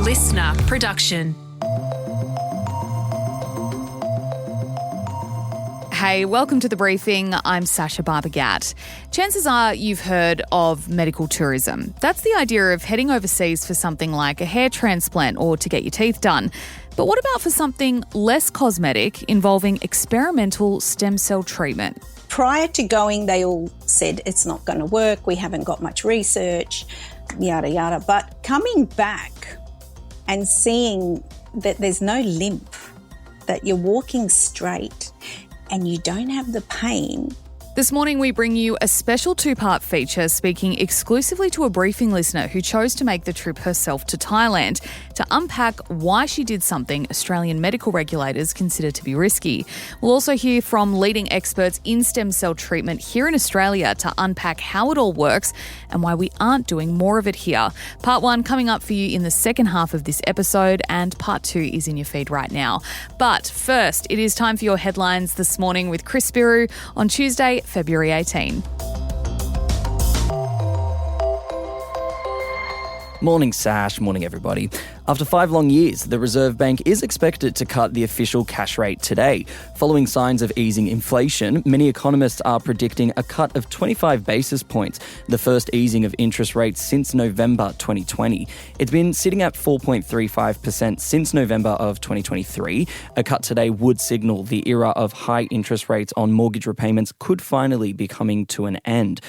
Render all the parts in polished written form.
listener production. Hey, welcome to The Briefing. I'm Sasha Barbagat. Chances are you've heard of medical tourism. That's the idea of heading overseas for something like a hair transplant or to get your teeth done. But what about for something less cosmetic involving experimental stem cell treatment? Prior to going, they all said it's not going to work, we haven't got much research, yada, yada. But coming back and seeing that there's no limp, that you're walking straight and you don't have the pain. This morning we bring you a special two-part feature speaking exclusively to a briefing listener who chose to make the trip herself to Thailand to unpack why she did something Australian medical regulators consider to be risky. We'll also hear from leading experts in stem cell treatment here in Australia to unpack how it all works and why we aren't doing more of it here. Part 1 coming up for you in the second half of this episode, and Part 2 is in your feed right now. But first, it is time for your headlines this morning with Chris Spyrou on Tuesday, February 18. Morning, Sash. Morning, everybody. After 5 long years, the Reserve Bank is expected to cut the official cash rate today. Following signs of easing inflation, many economists are predicting a cut of 25 basis points, the first easing of interest rates since November 2020. It's been sitting at 4.35% since November of 2023. A cut today would signal the era of high interest rates on mortgage repayments could finally be coming to an end.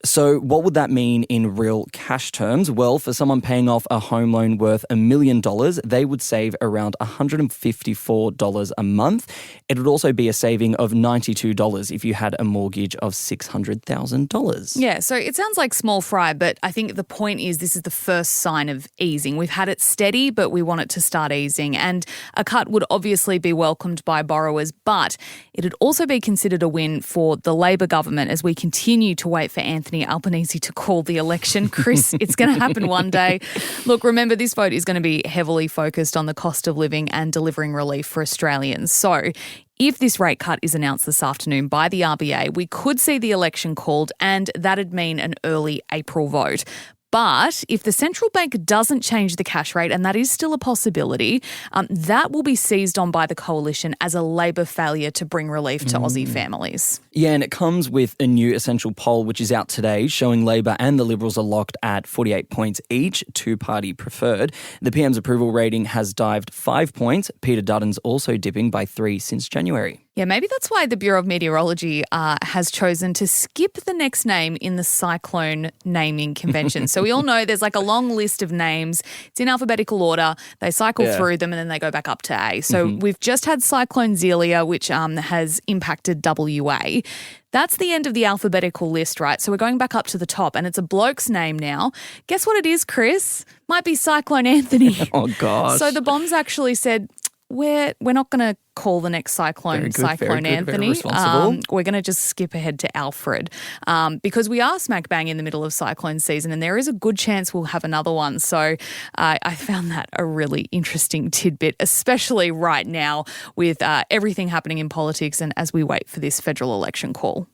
So what would that mean in real cash terms? Well, for someone paying off a home loan worth $1 million, they would save around $154 a month. It would also be a saving of $92 if you had a mortgage of $600,000. Yeah, so it sounds like small fry, but I think the point is this is the first sign of easing. We've had it steady, but we want it to start easing. And a cut would obviously be welcomed by borrowers, but it would also be considered a win for the Labor government as we continue to wait for Anthony Albanese to call the election. Chris, it's going to happen one day. Look, remember, this vote is going to be heavily focused on the cost of living and delivering relief for Australians. So if this rate cut is announced this afternoon by the RBA, we could see the election called, and that'd mean an early April vote. But if the central bank doesn't change the cash rate, and that is still a possibility, that will be seized on by the coalition as a Labor failure to bring relief to Aussie families. Yeah, and it comes with a new essential poll which is out today showing Labor and the Liberals are locked at 48 points each, two-party preferred. The PM's approval rating has dived 5 points. Peter Dutton's also dipping by 3 since January. Yeah, maybe that's why the Bureau of Meteorology has chosen to skip the next name in the cyclone naming convention. So we all know there's like a long list of names. It's in alphabetical order. They cycle through them and then they go back up to A. So we've just had Cyclone Zelia, which has impacted WA. That's the end of the alphabetical list, right? So we're going back up to the top and it's a bloke's name now. Guess what it is, Chris? Might be Cyclone Anthony. Oh, gosh. So the bombs actually said, we're not going to call the next cyclone Cyclone Anthony. We're going to just skip ahead to Alfred because we are smack bang in the middle of cyclone season and there is a good chance we'll have another one. So I found that a really interesting tidbit, especially right now with everything happening in politics and as we wait for this federal election call.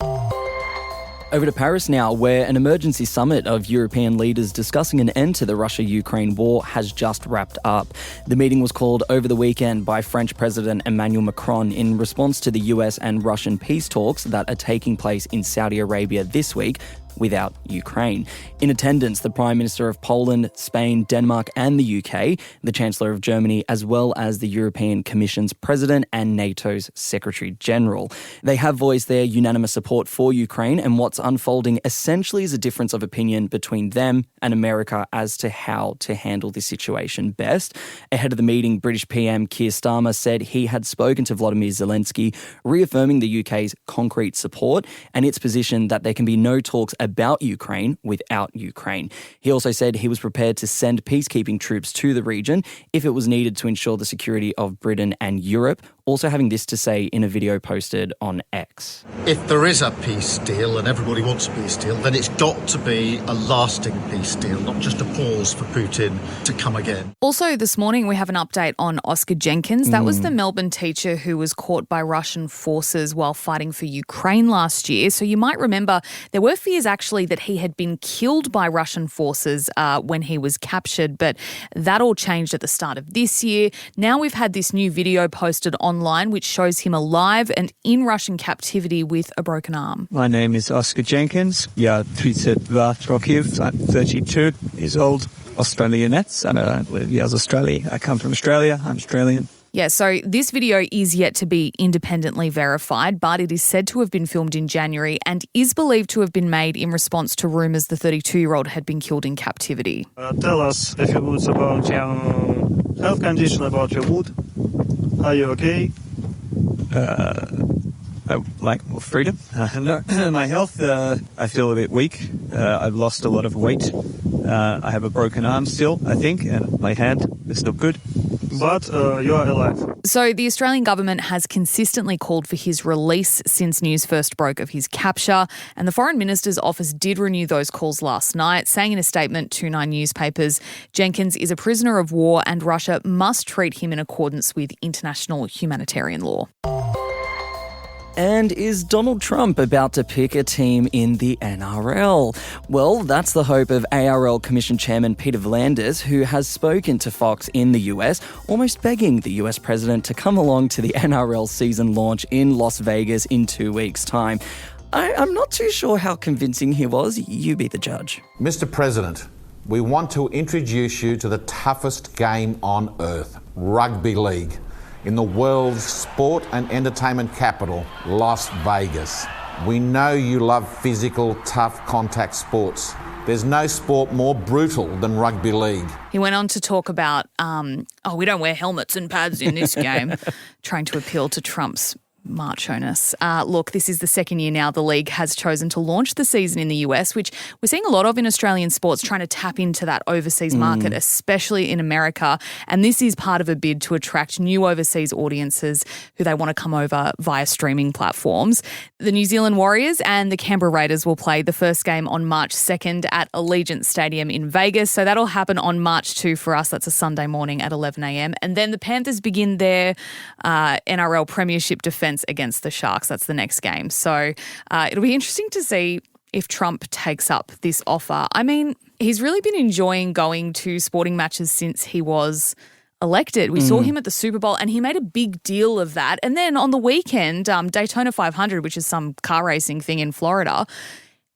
Over to Paris now, where an emergency summit of European leaders discussing an end to the Russia-Ukraine war has just wrapped up. The meeting was called over the weekend by French President Emmanuel Macron in response to the US and Russian peace talks that are taking place in Saudi Arabia this week without Ukraine. In attendance, the Prime Minister of Poland, Spain, Denmark and the UK, the Chancellor of Germany, as well as the European Commission's President and NATO's Secretary General. They have voiced their unanimous support for Ukraine, and what's unfolding essentially is a difference of opinion between them and America as to how to handle this situation best. Ahead of the meeting, British PM Keir Starmer said he had spoken to Volodymyr Zelensky, reaffirming the UK's concrete support and its position that there can be no talks about Ukraine without Ukraine. He also said he was prepared to send peacekeeping troops to the region if it was needed to ensure the security of Britain and Europe, also having this to say in a video posted on X. If there is a peace deal and everybody wants a peace deal, then it's got to be a lasting peace deal, not just a pause for Putin to come again. Also this morning we have an update on Oscar Jenkins. That was the Melbourne teacher who was caught by Russian forces while fighting for Ukraine last year. So you might remember there were fears actually that he had been killed by Russian forces when he was captured, but that all changed at the start of this year. Now we've had this new video posted online which shows him alive and in Russian captivity with a broken arm. My name is Oscar Jenkins. Yeah, 32 rokів. I'm 32 years old. Australianets. I live in Australia. I come from Australia. I'm Australian. Yeah, so this video is yet to be independently verified, but it is said to have been filmed in January and is believed to have been made in response to rumours the 32-year-old had been killed in captivity. Tell us a few words about your health condition, about your mood. Are you okay? I like more freedom. My health, I feel a bit weak. I've lost a lot of weight. I have a broken arm still, I think, and my hand is still good. But you are alive. So the Australian government has consistently called for his release since news first broke of his capture, and the Foreign Minister's office did renew those calls last night, saying in a statement to Nine newspapers, Jenkins is a prisoner of war and Russia must treat him in accordance with international humanitarian law. And is Donald Trump about to pick a team in the NRL? Well, that's the hope of ARL Commission Chairman Peter V'landys, who has spoken to Fox in the US, almost begging the US president to come along to the NRL season launch in Las Vegas in 2 weeks' time. I'm not too sure how convincing he was. You be the judge. Mr. President, we want to introduce you to the toughest game on earth, rugby league, in the world's sport and entertainment capital, Las Vegas. We know you love physical, tough contact sports. There's no sport more brutal than rugby league. He went on to talk about, we don't wear helmets and pads in this game, trying to appeal to Trump's macho-ness. Look, this is the second year now the league has chosen to launch the season in the US, which we're seeing a lot of in Australian sports, trying to tap into that overseas market, especially in America. And this is part of a bid to attract new overseas audiences who they want to come over via streaming platforms. The New Zealand Warriors and the Canberra Raiders will play the first game on March 2nd at Allegiant Stadium in Vegas. So that'll happen on March 2 for us. That's a Sunday morning at 11 a.m. And then the Panthers begin their NRL Premiership defence against the Sharks. That's the next game. So it'll be interesting to see if Trump takes up this offer. I mean, he's really been enjoying going to sporting matches since he was elected. We saw him at the Super Bowl and he made a big deal of that. And then on the weekend, Daytona 500, which is some car racing thing in Florida,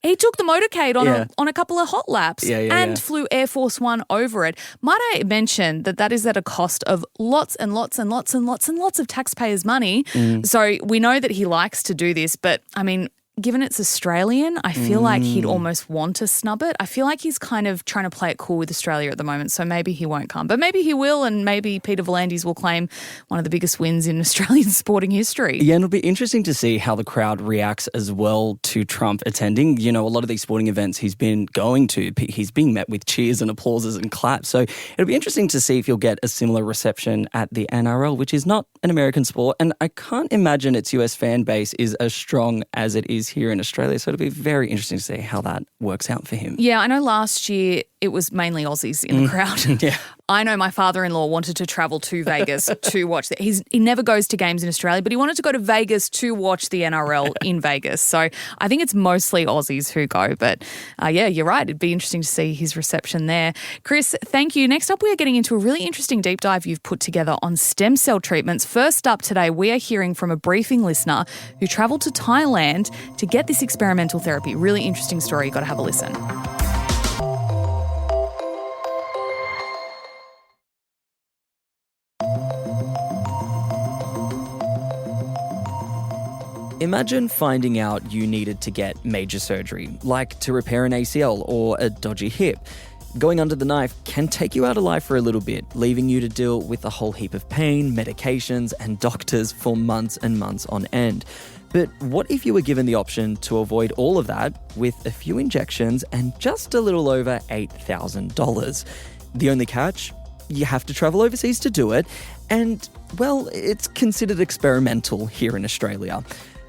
he took the motorcade on a couple of hot laps and flew Air Force One over it. Might I mention that is at a cost of lots and lots and lots and lots and lots of taxpayers' money. So we know that he likes to do this, but I mean, given it's Australian, I feel like he'd almost want to snub it. I feel like he's kind of trying to play it cool with Australia at the moment, so maybe he won't come. But maybe he will, and maybe Peter V'landys will claim one of the biggest wins in Australian sporting history. Yeah, and it'll be interesting to see how the crowd reacts as well to Trump attending. You know, a lot of these sporting events he's been going to, he's being met with cheers and applauses and claps. So it'll be interesting to see if you'll get a similar reception at the NRL, which is not an American sport. And I can't imagine its US fan base is as strong as it is here in Australia. So it'll be very interesting to see how that works out for him. Yeah, I know last year it was mainly Aussies in the crowd. Yeah. I know my father-in-law wanted to travel to Vegas to watch that. He never goes to games in Australia, but he wanted to go to Vegas to watch the NRL in Vegas. So I think it's mostly Aussies who go. But yeah, you're right. It'd be interesting to see his reception there. Chris, thank you. Next up, we are getting into a really interesting deep dive you've put together on stem cell treatments. First up today, we are hearing from a briefing listener who travelled to Thailand to get this experimental therapy. Really interesting story. You've got to have a listen. Imagine finding out you needed to get major surgery, like to repair an ACL or a dodgy hip. Going under the knife can take you out of life for a little bit, leaving you to deal with a whole heap of pain, medications, and doctors for months and months on end. But what if you were given the option to avoid all of that with a few injections and just a little over $8,000? The only catch? you have to travel overseas to do it, and, well, it's considered experimental here in Australia.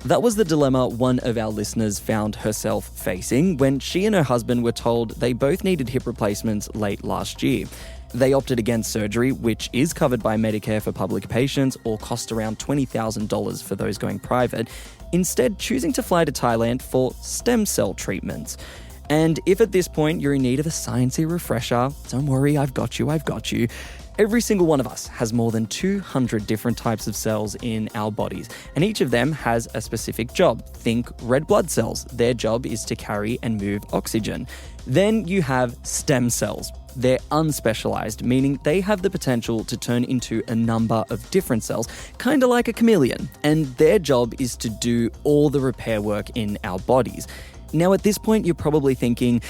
That was the dilemma one of our listeners found herself facing when she and her husband were told they both needed hip replacements late last year. They opted against surgery, which is covered by Medicare for public patients or costs around $20,000 for those going private, instead choosing to fly to Thailand for stem cell treatments. And if at this point you're in need of a sciencey refresher, don't worry, I've got you. Every single one of us has more than 200 different types of cells in our bodies, and each of them has a specific job. Think red blood cells. Their job is to carry and move oxygen. Then you have stem cells. They're unspecialized, meaning they have the potential to turn into a number of different cells, kind of like a chameleon, and their job is to do all the repair work in our bodies. Now, at this point, you're probably thinking,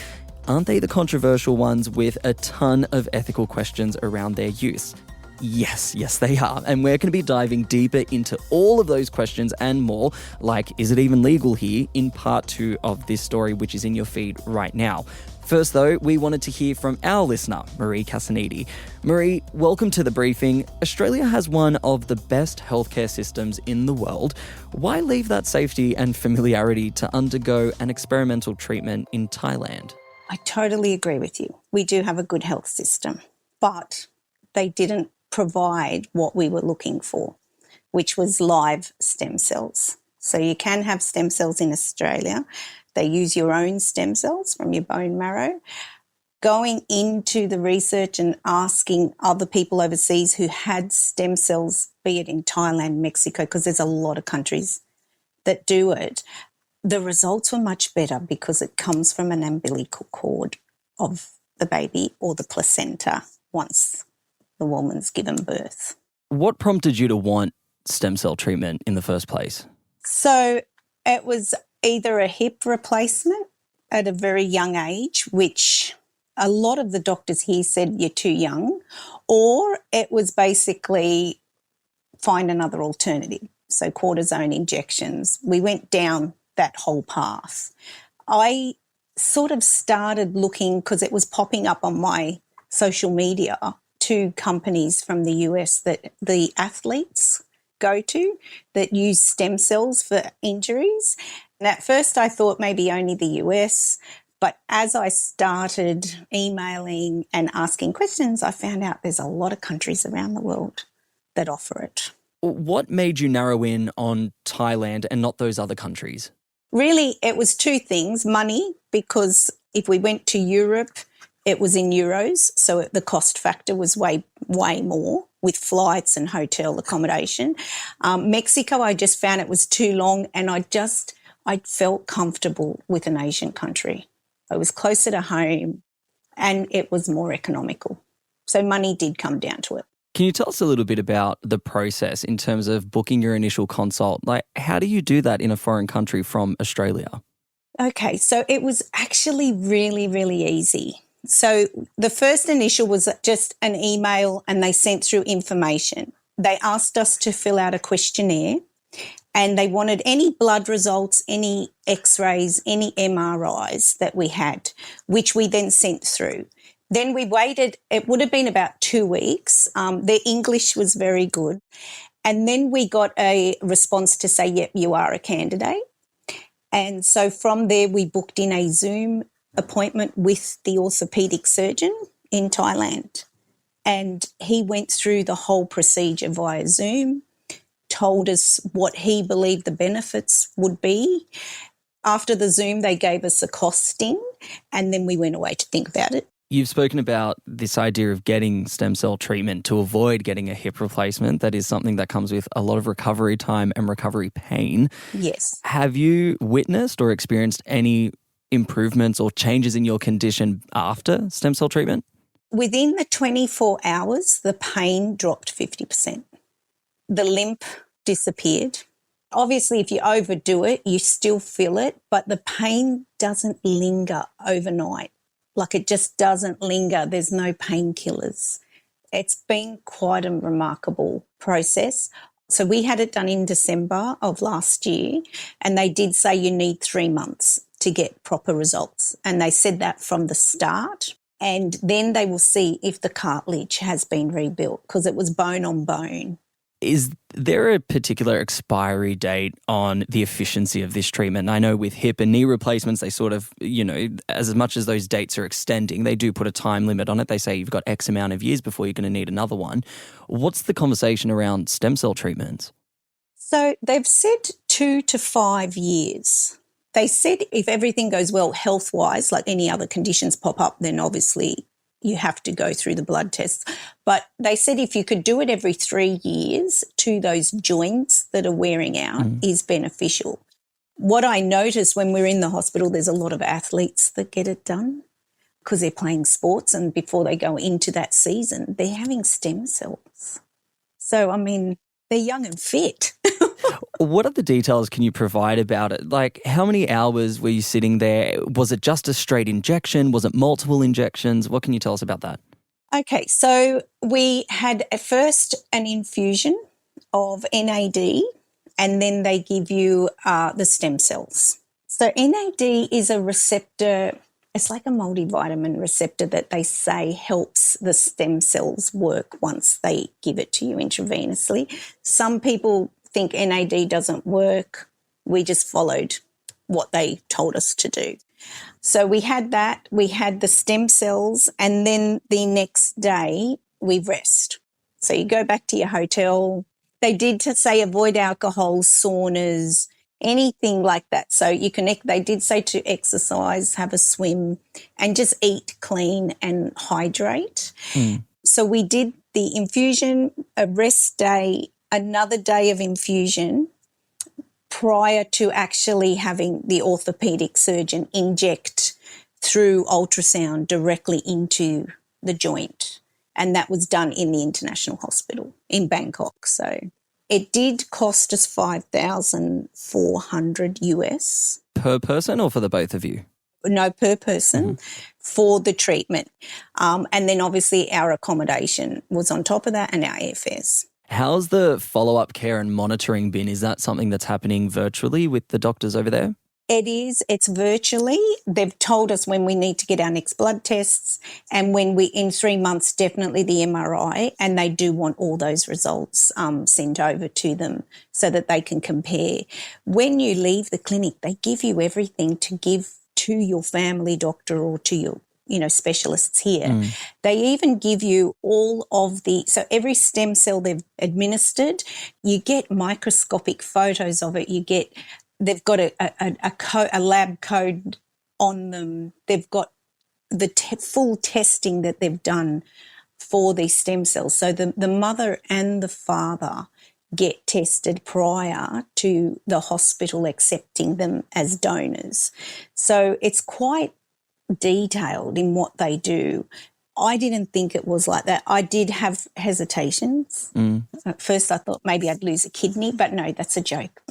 aren't they the controversial ones with a ton of ethical questions around their use? Yes, they are. And we're going to be diving deeper into all of those questions and more, like, is it even legal here, in part 2 of this story, which is in your feed right now. First, though, we wanted to hear from our listener, Marie Cassaniti. Marie, welcome to the briefing. Australia has one of the best healthcare systems in the world. Why leave that safety and familiarity to undergo an experimental treatment in Thailand? I totally agree with you. We do have a good health system, but they didn't provide what we were looking for, which was live stem cells. So you can have stem cells in Australia. They use your own stem cells from your bone marrow. Going into the research and asking other people overseas who had stem cells, be it in Thailand, Mexico, because there's a lot of countries that do it, the results were much better because it comes from an umbilical cord of the baby or the placenta once the woman's given birth. What prompted you to want stem cell treatment in the first place? So it was either a hip replacement at a very young age, which a lot of the doctors here said you're too young, or it was basically find another alternative, so cortisone injections. We went down that whole path. I sort of started looking, because it was popping up on my social media, to companies from the US that the athletes go to that use stem cells for injuries. And at first I thought maybe only the US, but as I started emailing and asking questions, I found out there's a lot of countries around the world that offer it. What made you narrow in on Thailand and not those other countries? Really, it was two things. Money, because if we went to Europe, it was in euros, so the cost factor was way more with flights and hotel accommodation. Mexico, I just found it was too long, and I felt comfortable with an Asian country. I was closer to home and it was more economical. So money did come down to it. Can you tell us a little bit about the process in terms of booking your initial consult? Like, how do you do that in a foreign country from Australia? Okay, so it was actually really, really easy. So the first initial was just an email and they sent through information. They asked us to fill out a questionnaire and they wanted any blood results, any x-rays, any MRIs that we had, which we then sent through. Then we waited, it would have been about 2 weeks. Their English was very good. And then we got a response to say, yep, you are a candidate. And so from there, we booked in a Zoom appointment with the orthopaedic surgeon in Thailand. And he went through the whole procedure via Zoom, told us what he believed the benefits would be. After the Zoom, they gave us a costing, and then we went away to think about it. You've spoken about this idea of getting stem cell treatment to avoid getting a hip replacement. That is something that comes with a lot of recovery time and recovery pain. Yes. Have you witnessed or experienced any improvements or changes in your condition after stem cell treatment? Within the 24 hours, the pain dropped 50%. The limp disappeared. Obviously, if you overdo it, you still feel it, but the pain doesn't linger overnight. Like, it just doesn't linger. There's no painkillers. It's been quite a remarkable process. So we had it done in December of last year, and they did say you need 3 months to get proper results. And they said that from the start. And then they will see if the cartilage has been rebuilt because it was bone on bone. Is there a particular expiry date on the efficiency of this treatment? I know with hip and knee replacements, they sort of, as much as those dates are extending, they do put a time limit on it. They say you've got X amount of years before you're going to need another one. What's the conversation around stem cell treatments? So they've said 2 to 5 years. They said if everything goes well health-wise, like any other conditions pop up, then obviously you have to go through the blood tests. But they said if you could do it every 3 years to those joints that are wearing out is beneficial. What I noticed when we're in the hospital, there's a lot of athletes that get it done because they're playing sports, and before they go into that season, they're having stem cells. So, I mean, they're young and fit. What other details can you provide about it? Like, how many hours were you sitting there? Was it just a straight injection? Was it multiple injections? What can you tell us about that? Okay, so we had at first an infusion of NAD, and then they give you the stem cells. So NAD is a receptor. It's like a multivitamin receptor that they say helps the stem cells work once they give it to you intravenously. Some people think NAD doesn't work. We just followed what they told us to do. So we had that, we had the stem cells, and then the next day we rest. So you go back to your hotel. They did to say avoid alcohol, saunas, anything like that. So they did say to exercise, have a swim, and just eat clean and hydrate. So we did the infusion, a rest day, another day of infusion prior to actually having the orthopedic surgeon inject through ultrasound directly into the joint. And that was done in the International Hospital in Bangkok. So it did cost us $5,400 US. Per person or for the both of you? No, per person for the treatment. And then obviously our accommodation was on top of that and our airfares. How's the follow-up care and monitoring been? Is that something that's happening virtually with the doctors over there? It is. It's virtually. They've told us when we need to get our next blood tests and when in 3 months, definitely the MRI, and they do want all those results sent over to them so that they can compare. When you leave the clinic, they give you everything to give to your family doctor or to your specialists here. They even give you all of so every stem cell they've administered, you get microscopic photos of it. They've got a lab code on them. They've got the full testing that they've done for these stem cells. So the mother and the father get tested prior to the hospital accepting them as donors. So it's quite detailed in what they do. I didn't think it was like that. I did have hesitations. At first I thought maybe I'd lose a kidney, but no, that's a joke.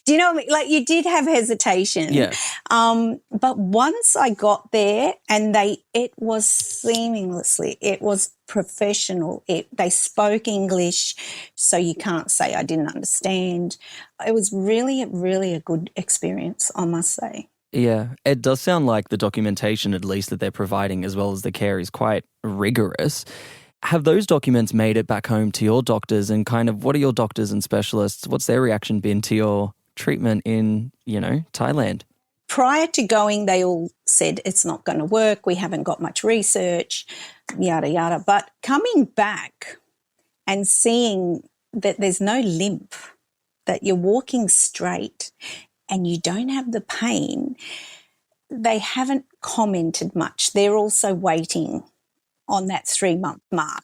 Do you know what I mean? Like you did have hesitation. Yeah. But once I got there and it was seamlessly, it was professional. They spoke English, so you can't say I didn't understand. It was really, really a good experience, I must say. Yeah, it does sound like the documentation, at least that they're providing, as well as the care, is quite rigorous. Have those documents made it back home to your doctors, and kind of what are your doctors and specialists? What's their reaction been to your treatment in, Thailand? Prior to going, they all said it's not going to work. We haven't got much research, yada, yada. But coming back and seeing that there's no limp, that you're walking straight and you don't have the pain, they haven't commented much. They're also waiting on that 3-month mark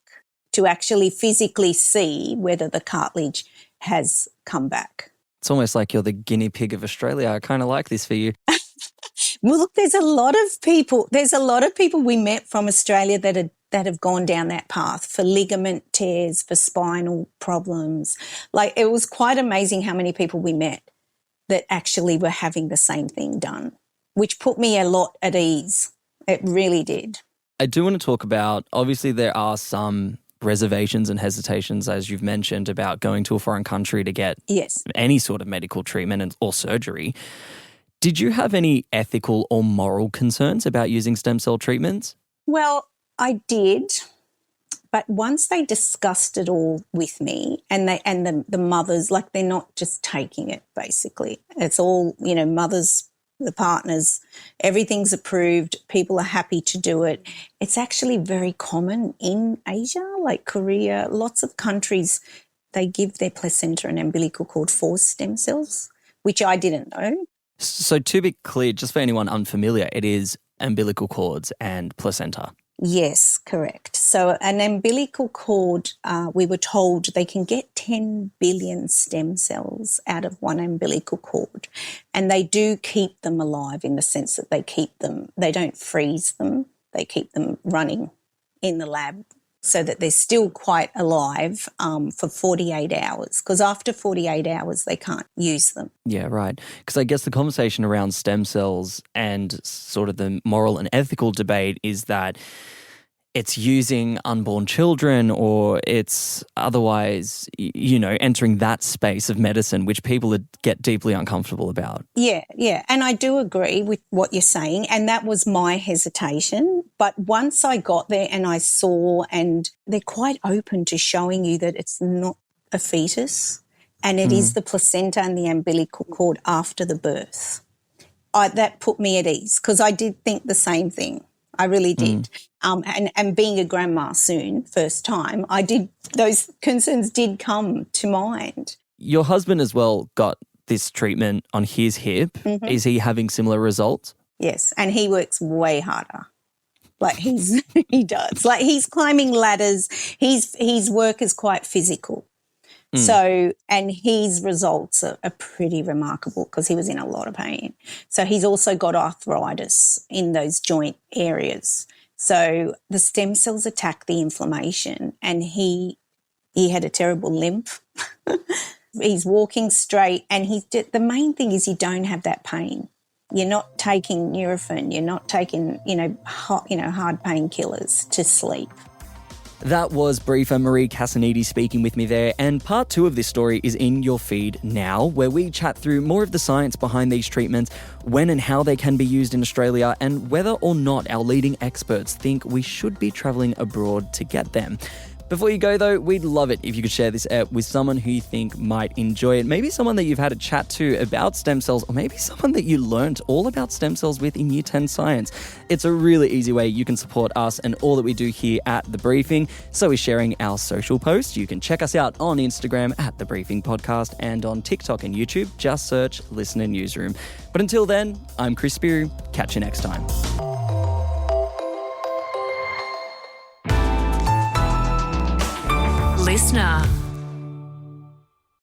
to actually physically see whether the cartilage has come back. It's almost like you're the guinea pig of Australia. I kind of like this for you. Well, look, there's a lot of people we met from Australia that have gone down that path for ligament tears, for spinal problems. Like, it was quite amazing how many people we met that actually were having the same thing done, which put me a lot at ease. It really did. I do want to talk about, obviously there are some reservations and hesitations, as you've mentioned, about going to a foreign country to get yes. any sort of medical treatment or surgery. Did you have any ethical or moral concerns about using stem cell treatments? Well, I did. But once they discussed it all with me and the mothers, like they're not just taking it basically. It's all, mothers, the partners, everything's approved. People are happy to do it. It's actually very common in Asia, like Korea, lots of countries, they give their placenta and umbilical cord for stem cells, which I didn't know. So to be clear, just for anyone unfamiliar, it is umbilical cords and placenta. Yes, correct. So an umbilical cord, we were told they can get 10 billion stem cells out of one umbilical cord. And they do keep them alive in the sense that they don't freeze them, they keep them running in the lab so that they're still quite alive for 48 hours, because after 48 hours they can't use them. Yeah, right. Because I guess the conversation around stem cells and sort of the moral and ethical debate is that it's using unborn children or it's otherwise, entering that space of medicine, which people get deeply uncomfortable about. Yeah. And I do agree with what you're saying. And that was my hesitation. But once I got there and I saw, and they're quite open to showing you that it's not a fetus and it is the placenta and the umbilical cord after the birth. That put me at ease because I did think the same thing. I really did. And being a grandma soon, first time, those concerns did come to mind. Your husband as well got this treatment on his hip. Mm-hmm. Is he having similar results? Yes, and he works way harder. Like he does. Like he's climbing ladders. His work is quite physical. So, and his results are pretty remarkable because he was in a lot of pain. So he's also got arthritis in those joint areas. So the stem cells attack the inflammation and he had a terrible limp. He's walking straight and the main thing is you don't have that pain. You're not taking Nurofen. You're not taking, hard painkillers to sleep. That was briefer Marie Cassaniti speaking with me there, and part 2 of this story is in your feed now, where we chat through more of the science behind these treatments, when and how they can be used in Australia, and whether or not our leading experts think we should be travelling abroad to get them. Before you go, though, we'd love it if you could share this app with someone who you think might enjoy it. Maybe someone that you've had a chat to about stem cells, or maybe someone that you learnt all about stem cells with in Year 10 Science. It's a really easy way you can support us and all that we do here at The Briefing. So is sharing our social posts. You can check us out on Instagram at The Briefing Podcast and on TikTok and YouTube. Just search Listener Newsroom. But until then, I'm Chris Spyrou. Catch you next time. Listener.